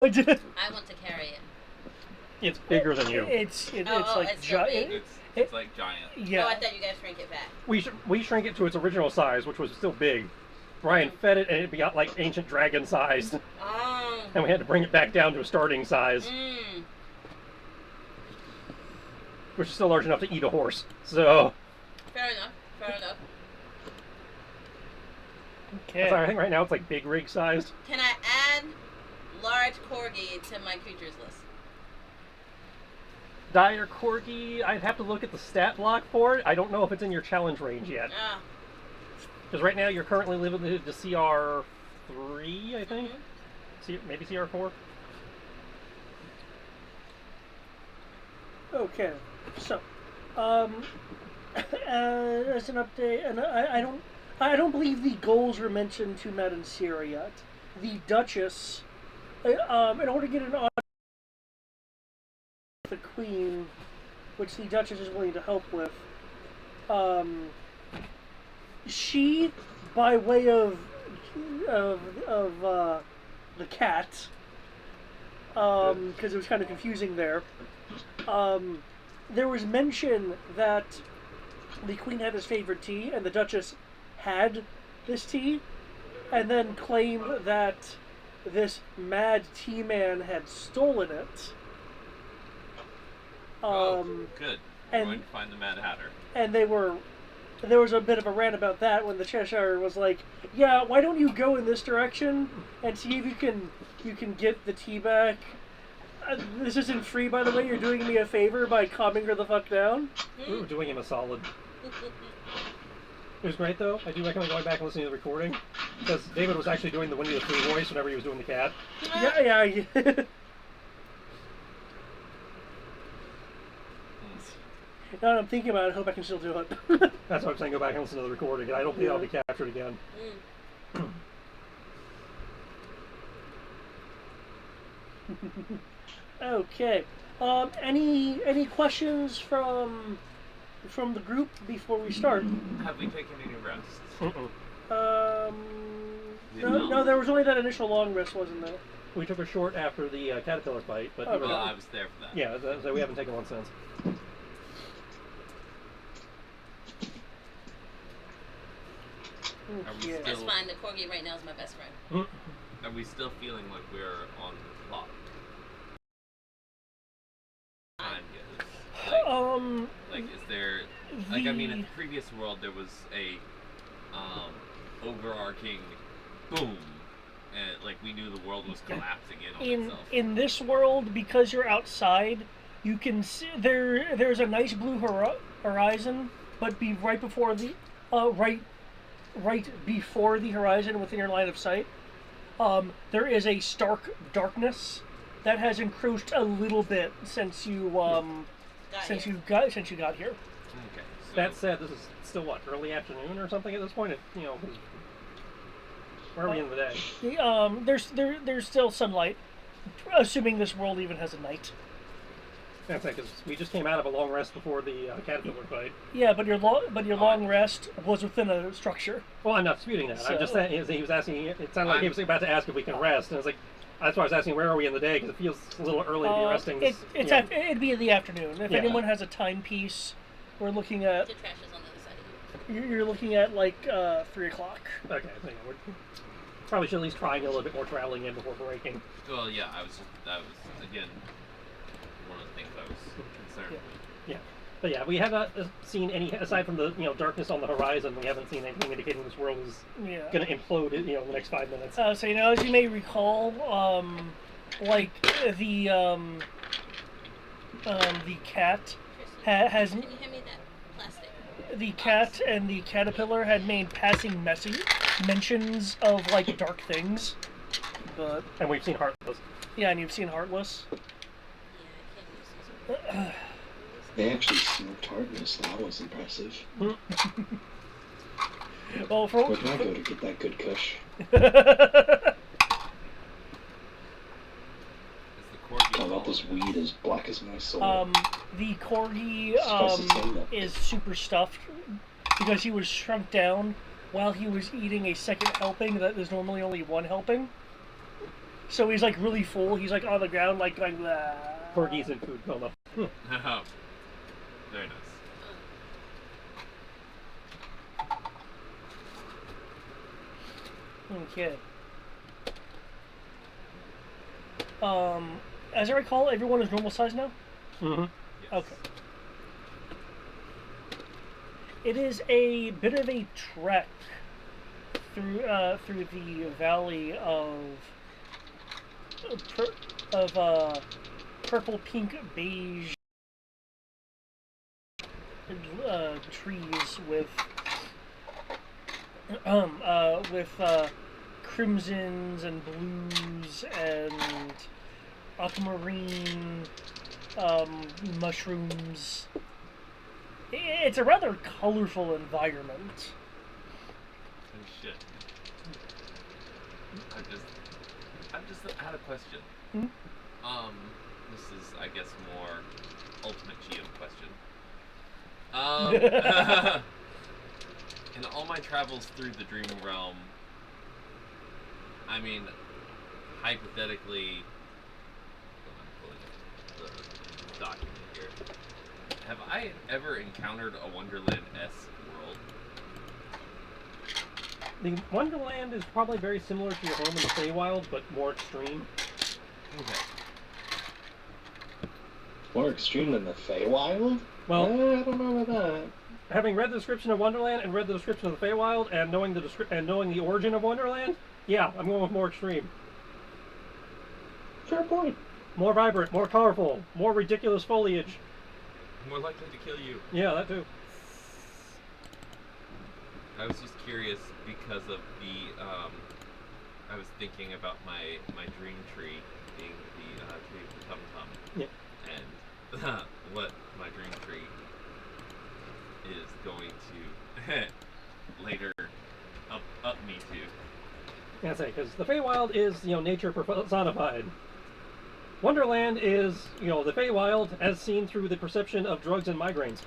I want to carry it. It's bigger than you. It's like giant. It's like giant. Yeah. Oh, I thought you guys shrink it back. We shrink it to its original size, which was still big. Ryan fed it, and it got like ancient dragon sized. Oh. And we had to bring it back down to a starting size. Which is still large enough to eat a horse. So. Fair enough. Fair enough. Okay. Sorry, I think right now it's like big rig sized. Can I add large corgi to my creatures list? Dire corgi, I'd have to look at the stat block for it. I don't know if it's in your challenge range yet. Because right now you're currently limited to CR3, I think? Maybe CR4? Okay, so, as an update, and I don't believe the goals were mentioned to Matt and Sierra yet. The Duchess, in order to get an audience with the Queen, which the Duchess is willing to help with, she, by way of the cat, because it was kind of confusing there. There was mention that the Queen had his favorite tea, and the Duchess had this tea, and then claimed that this mad tea man had stolen it. Good. And going to find the Mad Hatter. And there was a bit of a rant about that when the Cheshire was like, "Yeah, why don't you go in this direction and see if you can get the tea back? This isn't free, by the way. You're doing me a favor by calming her the fuck down." Ooh, doing him a solid. It was great, though. I do recommend going back and listening to the recording. Because David was actually doing the Winnie the Pooh voice whenever he was doing the cat. Yeah. Now that I'm thinking about it, I hope I can still do it. That's why I'm saying go back and listen to the recording. I don't think I'll be captured again. Okay. Any questions from the group before we start? Have we taken any rests? No, there was only that initial long rest, wasn't there? We took a short after the caterpillar fight, but I was there for that. Yeah, so we haven't taken one since. That's fine. The corgi right now is my best friend. Are we still feeling like we're on the clock? Like, is there, like, I mean, in the previous world there was a overarching boom, and like we knew the world was collapsing in on itself. In this world, because you're outside, you can see there's a nice blue horizon, but be right before the right before the horizon, within your line of sight, there is a stark darkness that has encroached a little bit since you got here. Okay. So that said, this is still what, early afternoon or something at this point? Where are we in the day? There's still sunlight, assuming this world even has a night. That's right, because we just came out of a long rest before the caterpillar fight. Yeah, but your long rest was within a structure. Well, I'm not disputing that. I'm just saying he was asking. It sounded like he was about to ask if we can rest, and I was like, that's why I was asking where are we in the day, because it feels a little early to be resting. It'd be in the afternoon. If anyone has a timepiece, we're looking at. The trash is on the other side of you. You're looking at like 3 o'clock. Okay, so we probably should at least try and get a little bit more traveling in before breaking. Well, yeah, that was again one of the things I was concerned with. Yeah, but yeah, we haven't seen any aside from the darkness on the horizon. We haven't seen anything indicating this world is going to implode in the next 5 minutes. So as you may recall, like the cat has. Can you hand me that plastic? The cat and the caterpillar had made passing mentions of like dark things, and we've seen Heartless. Yeah, and you've seen Heartless. Yeah, I can't use these. They actually smoked Heartless. That was impressive. Well, where can I go to get that good kush? I got this weed as black as my soul. The corgi is super stuffed because he was shrunk down while he was eating a second helping that there's normally only one helping. So he's like really full. He's like on the ground, like going. Blah. Corgi's in food coma. Very nice. Okay. As I recall, everyone is normal size now? Mm-hmm. Yes. Okay. It is a bit of a trek through the valley of purple, pink, beige trees with crimsons and blues and aquamarine mushrooms. It's a rather colorful environment. Oh shit. I've just had a question. Hmm? This is, I guess, more ultimate GM question. In all my travels through the dream realm, I mean, hypothetically, I'm pulling up the document here. Have I ever encountered a Wonderland-esque world? The Wonderland is probably very similar to your home in the Feywild, but more extreme. Okay. More extreme than the Feywild? Well, I don't know about that. having read the description of Wonderland and read the description of the Feywild and knowing the origin of Wonderland, yeah, I'm going with more extreme. Fair point. More vibrant, more colorful, more ridiculous foliage. More likely to kill you. Yeah, that too. I was just curious because of the, I was thinking about my dream tree being the tree of the tum-tum. Yeah. And what my dream tree is going to later up me to. Yeah, I say, because the Feywild is, nature personified. Wonderland is, the Feywild as seen through the perception of drugs and migraines.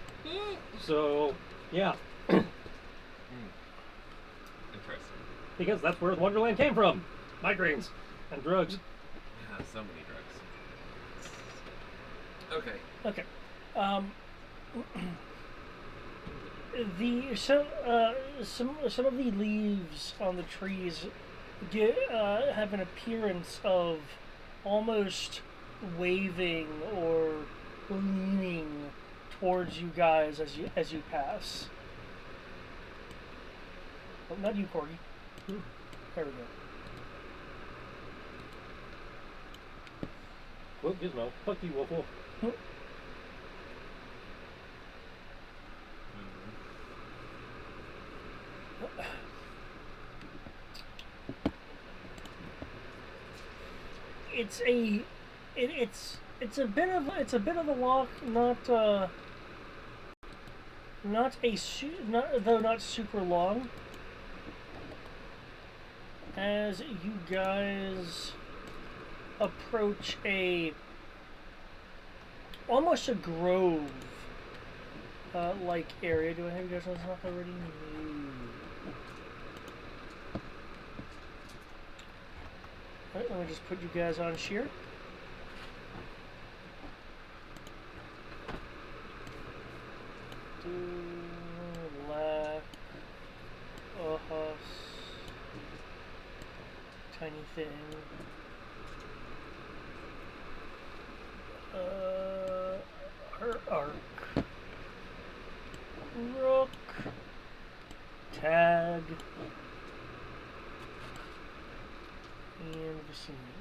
So, yeah. Interesting. Because that's where Wonderland came from. Migraines and drugs. Yeah, so many drugs. Okay. Okay. Some of the leaves on the trees have an appearance of almost waving or leaning towards you guys as you pass. Oh, not you, Corgi. There we go. Well, Gizmo. Fuck you, Wolf Wolf. It's a bit of a walk, though not super long. As you guys approach almost a grove like area. Do I have you guys on top already? No. Alright, let me just put you guys on sheer. Left. Tiny thing. Her arc. Rook. Tag. And vicinity.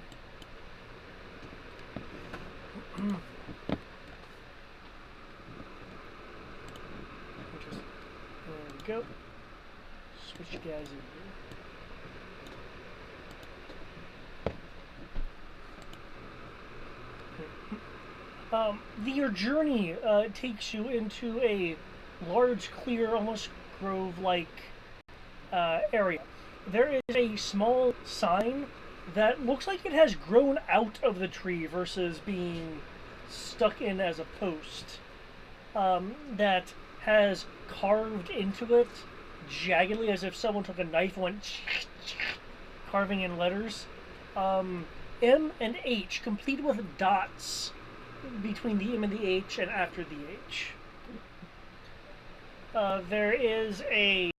Interesting. There we go. Switch you guys in here. Your journey takes you into a large, clear, almost grove-like area. There is a small sign that looks like it has grown out of the tree versus being stuck in as a post. That has carved into it jaggedly as if someone took a knife and went carving in letters. M and H, complete with dots between the M and the H and after the H. There is a